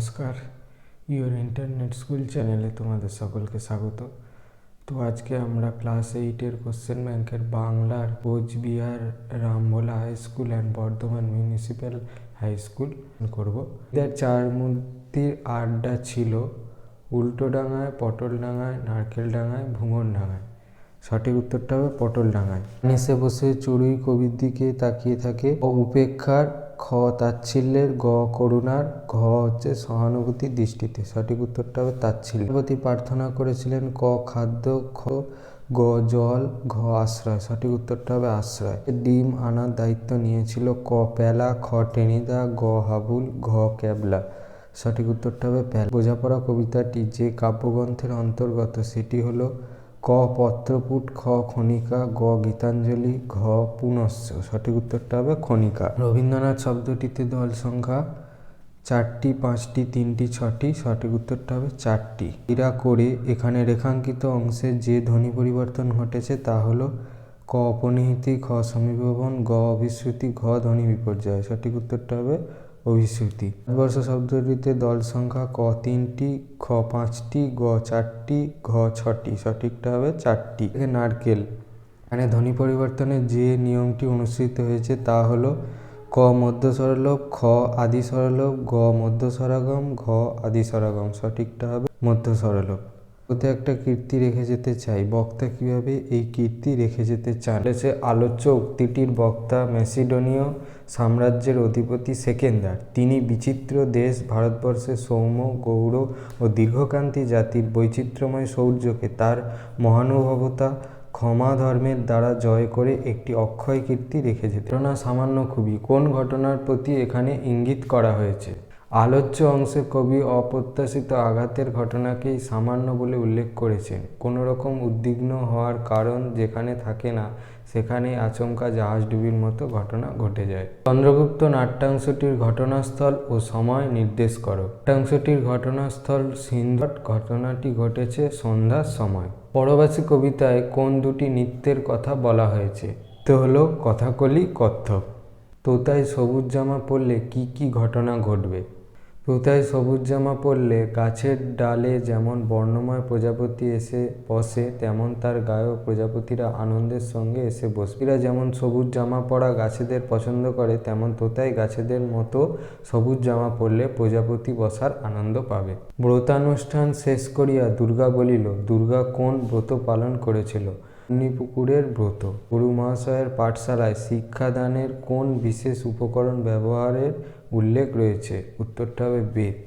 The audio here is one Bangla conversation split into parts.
নমস্কার, ইওর ইন্টারনেট স্কুল চ্যানেলে তোমাদের সকলকে স্বাগত। তো আজকে আমরা ক্লাস 8-এর কোশ্চেন ব্যাংকের বাংলার Cooch Behar Rambhola high school and Bardhaman municipal high school করব। এদের 4 মূর্তির আড্ডা ছিল উল্টোডাঙায়, পটলডাঙায়, নারকেলডাঙায়, ভুঙরডাঙায়। সঠিক উত্তরটা হবে পটলডাঙায়। নিচে বসে চড়ুই কবির দিকে তাকিয়ে থাকে। উপেক্ষার, খ তাচ্ছিল্যের, গ করুণার, ঘ হচ্ছে সহানুভূতির দৃষ্টিতে। সঠিক উত্তরটা হবে তাচ্ছিল্য। প্রতি প্রার্থনা করেছিলেন, ক খাদ্য, খ গ জল, ঘ আশ্রয়। সঠিক উত্তরটা হবে আশ্রয়। ডিম আনার দায়িত্ব নিয়েছিল, ক প্যালা, খ টেনিদা, গ হাবুল, ঘ ক্যাবলা। সঠিক উত্তরটা হবে প্যালা। বোঝাপড়া কবিতাটি যে কাব্যগ্রন্থের অন্তর্গত সেটি হলো ক পত্রপুট, খ খনিকা, গ গীতাঞ্জলি, ঘ পুনশ্চ। সঠিক উত্তরটা হবে খনিকা। রবীন্দ্রনাথ শব্দটিতে দল সংখ্যা 4টি, 5টি, 3টি, 6টি। সঠিক উত্তরটা হবে 4টি। এরা করে এখানে রেখাঙ্কিত অংশে যে ধ্বনি পরিবর্তন ঘটেছে তা হলো ক অপনিহিতি, খ সমীভবন, গ অভিশ্রুতি, ঘ ধ্বনি বিপর্যয়। সঠিক উত্তরটা হবে অভিশ্রুতি। ভারতবর্ষ শব্দটিতে দল সংখ্যা ক 3টি, খ 5টি, গ 4টি, ঘ 6টি। সঠিকটা হবে 4টি। নারকেল, এখানে ধ্বনি পরিবর্তনের যে নিয়মটি অনুসৃত হয়েছে তা হলো ক মধ্য স্বরলোপ, খ আদি স্বরলোপ, গ মধ্য স্বরাগম, ঘ আদি স্বরাগম। সঠিকটা হবে মধ্য স্বরলোপ। ওতে একটা কীর্তি রেখে যেতে চাই, বক্তা কিভাবে এই কীর্তি রেখে যেতে চান। আলোচ্য উক্তিটির বক্তা ম্যাসিডোনীয় সাম্রাজ্যের অধিপতি সেকেন্দার। তিনি বিচিত্র দেশ ভারতবর্ষের সৌম্য, গৌর ও দীর্ঘকান্তি জাতির বৈচিত্র্যময় শৌর্যকে তার মহানুভবতা, ক্ষমা ধর্মের দ্বারা জয় করে একটি অক্ষয় কীর্তি রেখে যেতে। ঘটনা সামান্য খুবই, কোন ঘটনার প্রতি এখানে ইঙ্গিত করা হয়েছে? আলোচ্য অংশে কবি অপ্রত্যাশিত আঘাতের ঘটনাকেই সামান্য বলে উল্লেখ করেছেন। কোনো রকম উদ্বিগ্ন হওয়ার কারণ যেখানে থাকে না সেখানেই আচমকা জাহাজডুবির মতো ঘটনা ঘটে যায়। চন্দ্রগুপ্ত নাট্যাংশটির ঘটনাস্থল ও সময় নির্দেশ করো। নাট্যাংশটির ঘটনাস্থল সিন্ধু। ঘটনাটি ঘটেছে সন্ধ্যার সময়। পরবাসী কবিতায় কোন দুটি নৃত্যের কথা বলা হয়েছে? তো হলো কথাকলি, কত্থক। তোতায় সবুজ জামা পরলে কি কি ঘটনা ঘটবে? তোতায় সবুজ জামা পরলে গাছের ডালে যেমন বর্ণময় প্রজাপতি এসে বসে তেমন তার গায়েও প্রজাপতিরা আনন্দের সঙ্গে এসে বসবে। এরা যেমন সবুজ জামা পরা গাছেদের পছন্দ করে তেমন তোতাই গাছেদের মতো সবুজ জামা পরলে প্রজাপতি বসার আনন্দ পাবে। ব্রতানুষ্ঠান শেষ করিয়া দুর্গা বলিল, দুর্গা কোন ব্রত পালন করেছিল? পুকুরের ব্রত। গুরু মহাশয়ের পাঠশালায় শিক্ষাদানের কোন বিশেষ উপকরণ ব্যবহারের উল্লেখ রয়েছে? উত্তরটা হবে বেদ।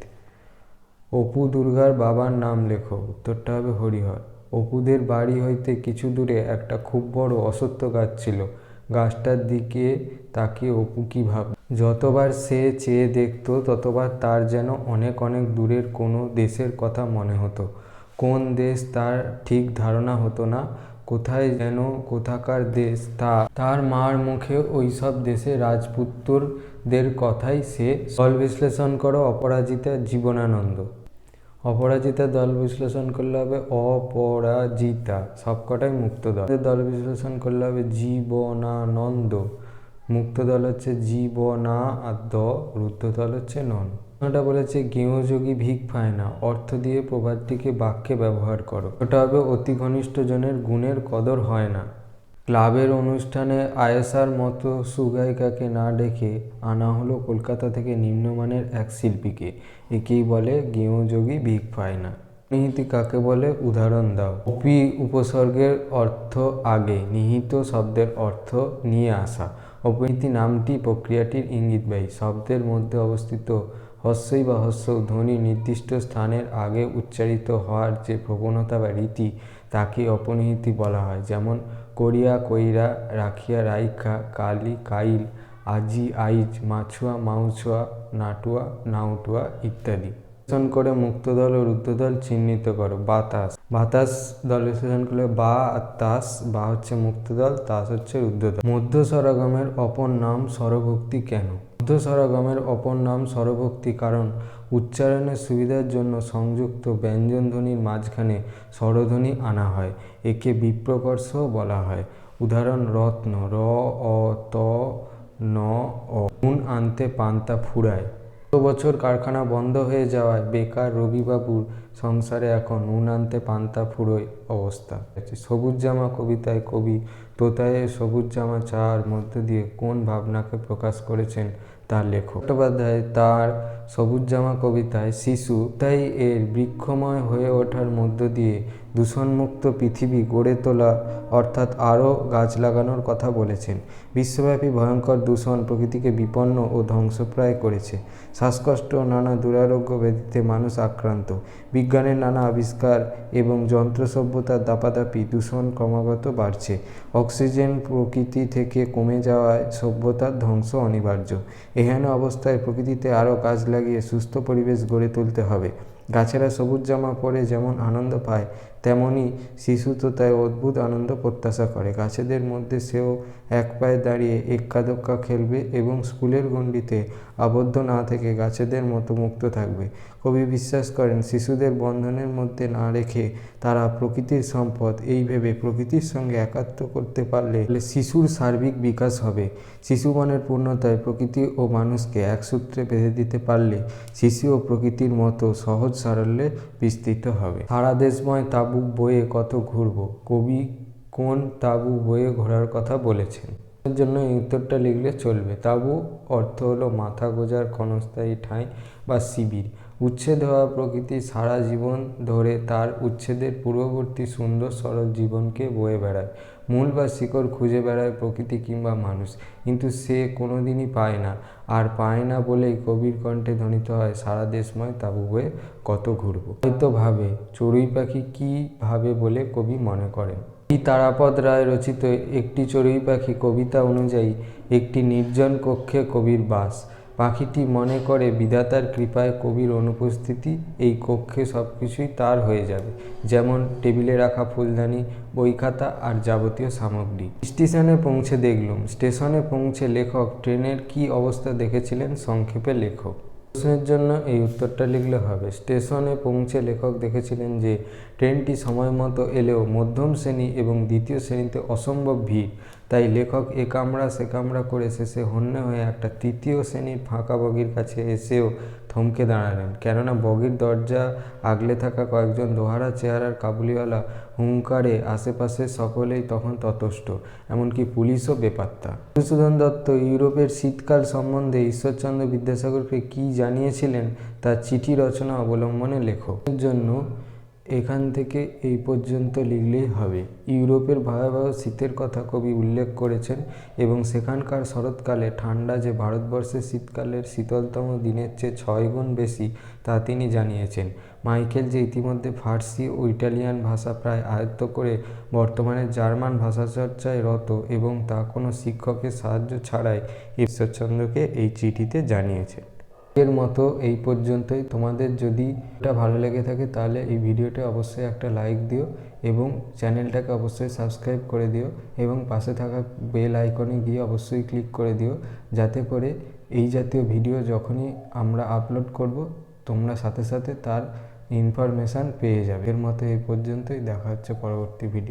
অপু দুর্গার বাবার নাম লেখো। উত্তরটা হবে হরিহর। অপুদের বাড়ি হইতে কিছু দূরে একটা খুব বড় অশ্বত্থ গাছ ছিল। গাছটার দিকে তাকিয়ে অপু কি ভাব? যতবার সে চেয়ে দেখত ততবার তার যেন অনেক অনেক দূরের কোনো দেশের কথা মনে হতো। কোন দেশ তার ঠিক ধারণা হতো না, কোথায় যেন কোথাকার দেশ তা তার মার মুখে ওই সব দেশের রাজপুত্রদের কথাই সে। দল বিশ্লেষণ করো। অপরাজিতা, জীবনানন্দ। অপরাজিতা দল বিশ্লেষণ করলে হবে অপরাজিতা, সবকটাই মুক্ত দল। দল বিশ্লেষণ করলে হবে জীবনানন্দ। মুক্ত দল হচ্ছে জীবনা আর দ, রুদ্ধ দল হচ্ছে নন। ওটা বলেছে গেঁয়োযোগী ভিক পায় না অর্থ দিয়ে প্রবাদটিকে বাক্যে ব্যবহার করো। ওটা হবে অতি ঘনিষ্ঠ জনের গুণের কদর হয় না। ক্লাবের অনুষ্ঠানে আয়েশার মতো সুগায়িকাকে না ডেকে আনা হলো কলকাতা থেকে নিম্নমানের এক শিল্পীকে। একেই বলে গেঁয়োযোগী ভিক পায় না। নিহিতি কাকে বলে? উদাহরণ দাও। অপি উপসর্গের অর্থ আগে, নিহিত শব্দের অর্থ নিয়ে আসা। অপনিহিতি নামটি প্রক্রিয়াটির ইঙ্গিতবাহী। শব্দের মধ্যে অবস্থিত হস্যই বা হস্য ধ্বনি নির্দিষ্ট স্থানের আগে উচ্চারিত হওয়ার যে প্রবণতা বা রীতি তাকে অপনিহিতি বলা হয়। যেমন করিয়া কইরা, রাখিয়া রাইখা, কালি কাইল, আজি আইজ, মাছুয়া মাউছুয়া, নাটুয়া নাউটুয়া ইত্যাদি। বিশ্লেষণ করে মুক্ত দল ও রুদ্ধ দল চিহ্নিত করো। বাতাস। বাতাস দল বিশ্লেষণ করলে বা আর তাস। বা হচ্ছে মুক্ত দল, তাস হচ্ছে রুদ্ধ দল। মধ্য স্বরাগমের অপর নাম স্বরভক্তি কেন? মধ্য স্বরাগমের অপর নাম স্বরভক্তি কারণ উচ্চারণের সুবিধার জন্য সংযুক্ত ব্যঞ্জন ধ্বনির মাঝখানে স্বরধ্বনি আনা হয়। একে বিপ্রকর্ষও বলা হয়। উদাহরণ রত্ন, র অ ত ন অ। নুন আনতে পান্তা ফুরায়। বছর কারখানা বন্ধ হয়ে যাওয়ায় বেকার রবিবাবুর সংসারে এখন নুন আনতে পান্তা ফুরোয় অবস্থা। সবুজ জামা কবিতায় কবি তোতায়ের সবুজ জামা চাওয়ার মধ্য দিয়ে কোন ভাবনাকে প্রকাশ করেছেন তার লেখক। চট্টোপাধ্যায় তার সবুজ জামা কবিতায় শিশু তাই এর বৃক্ষময় হয়ে ওঠার মধ্য দিয়ে দূষণমুক্ত পৃথিবী গড়ে তোলা অর্থাৎ আরও গাছ লাগানোর কথা বলেছেন। বিশ্বব্যাপী ভয়ঙ্কর দূষণ প্রকৃতিকে বিপন্ন ও ধ্বংসপ্রায় করেছে। শ্বাসকষ্ট ও নানা দুরারোগ্য ব্যাধিতে মানুষ আক্রান্ত। বিজ্ঞানের নানা আবিষ্কার এবং যন্ত্র সভ্যতার দাপাদাপি দূষণ ক্রমাগত বাড়ছে। অক্সিজেন প্রকৃতি থেকে কমে যাওয়ায় সভ্যতার ধ্বংস অনিবার্য। এহেন অবস্থায় প্রকৃতিতে আরও গাছ লাগিয়ে সুস্থ পরিবেশ গড়ে তুলতে হবে। গাছেরা সবুজ জামা পরে যেমন আনন্দ পায়, তেমনি শিশু তো তাই অদ্ভুত আনন্দ প্রত্যাশা করে। গাছেদের মধ্যে সেও এক পায়ে দাঁড়িয়ে এক্কা দোক্কা খেলবে এবং স্কুলের গণ্ডিতে আবদ্ধ না থেকে গাছেদের মতো মুক্ত থাকবে। কবি বিশ্বাস করেন, শিশুদের বন্ধনের মধ্যে না রেখে তারা প্রকৃতির সম্পদ এই ভেবে প্রকৃতির সঙ্গে একাত্ম করতে পারলে শিশুর সার্বিক বিকাশ হবে। শিশু মনের পূর্ণতায় প্রকৃতি ও মানুষকে এক সূত্রে বেঁধে দিতে পারলে শিশু ও প্রকৃতির মতো সহজ সারল্যে বিস্তৃত হবে। সারা দেশময় তাঁবু বয়ে কত ঘুরব, কবি কোন তাঁবু বয়ে ঘোরার কথা বলেছেন? এর জন্য এই উত্তরটা লিখলে চলবে। তাঁবু অর্থ হলো মাথা গোঁজার ক্ষণস্থায়ী ঠাঁই বা শিবির। উচ্ছেদ হওয়া প্রকৃতি সারা জীবন ধরে তার উচ্ছেদের পূর্ববর্তী সুন্দর সরল জীবনকে বয়ে বেড়ায়। মূল বা শিকড় খুঁজে বেড়ায় প্রকৃতি কিংবা মানুষ, কিন্তু সে কোনোদিনই পায় না। আর পায় না বলেই কবির কণ্ঠে ধ্বনিত হয় সারা দেশময় তাঁবু বয়ে কত ঘুরব। হয়তো ভাবে চড়ুই পাখি কী ভাবে বলে কবি মনে করেন। এই তারাপদ রায় রচিত একটি চড়ুই পাখি কবিতা অনুযায়ী একটি নির্জন কক্ষে কবির বাস। পাখিটি মনে করে বিধাতার কৃপায় কবির অনুপস্থিতি এই কক্ষে সব কিছুই তার হয়ে যাবে, যেমন টেবিলে রাখা ফুলদানি, বই খাতা আর যাবতীয় সামগ্রী। স্টেশনে পৌঁছে দেখলুম। স্টেশনে পৌঁছে লেখক ট্রেনের কী অবস্থা দেখেছিলেন সংক্ষেপে লেখক। প্রশ্নের জন্য এই উত্তরটা লিখলে হবে। স্টেশনে পৌঁছে লেখক দেখেছিলেন যে ট্রেনটি সময় মতো এলেও মধ্যম শ্রেণী এবং দ্বিতীয় শ্রেণীতে অসম্ভব ভিড়। তাই লেখক এ কামড়া সে কামড়া করে শেষে হন্যে হয়ে একটা তৃতীয় শ্রেণীর ফাঁকা বগির কাছে এসেও থমকে দাঁড়ালেন, কেননা বগির দরজা আগলে থাকা কয়েকজন দোহারা চেহারার কাবুলিওয়ালা হুঙ্কারে আশেপাশের সকলেই তখন ততস্থ, এমনকি পুলিশও বেপাত্তা। মধুসূদন দত্ত ইউরোপের শীতকাল সম্বন্ধে ঈশ্বরচন্দ্র বিদ্যাসাগরকে কী জানিয়েছিলেন তার চিঠি রচনা অবলম্বনে লেখক। এর জন্য এখান থেকে এই পর্যন্ত লিখলেই হবে। ইউরোপের ভয়াবহ শীতের কথা কবি উল্লেখ করেছেন এবং সেখানকার শরৎকালে ঠান্ডা যে ভারতবর্ষের শীতকালের শীতলতম দিনের চেয়ে 6 গুণ বেশি তা তিনি জানিয়েছেন। মাইকেল যে ইতিমধ্যে ফার্সি ও ইটালিয়ান ভাষা প্রায় আয়ত্ত করে বর্তমানে জার্মান ভাষাচর্চায় রত এবং তা কোনো শিক্ষকের সাহায্য ছাড়াই ঈশ্বরচন্দ্রকে এই চিঠিতে জানিয়েছেন। এর মতো এই পর্যন্তই। তোমাদের যদি এটা ভালো লেগে থাকে তাহলে এই ভিডিওটা অবশ্যই একটা লাইক দিও এবং চ্যানেলটাকে অবশ্যই সাবস্ক্রাইব করে দিও এবং পাশে থাকা বেল আইকনে গিয়ে অবশ্যই ক্লিক করে দিও, যাতে করে এই জাতীয় ভিডিও যখনই আমরা আপলোড করব তোমরা সাথে সাথে তার ইনফরমেশান পেয়ে যাবে। এর মতো এই পর্যন্তই, দেখা হচ্ছে পরবর্তী ভিডিও।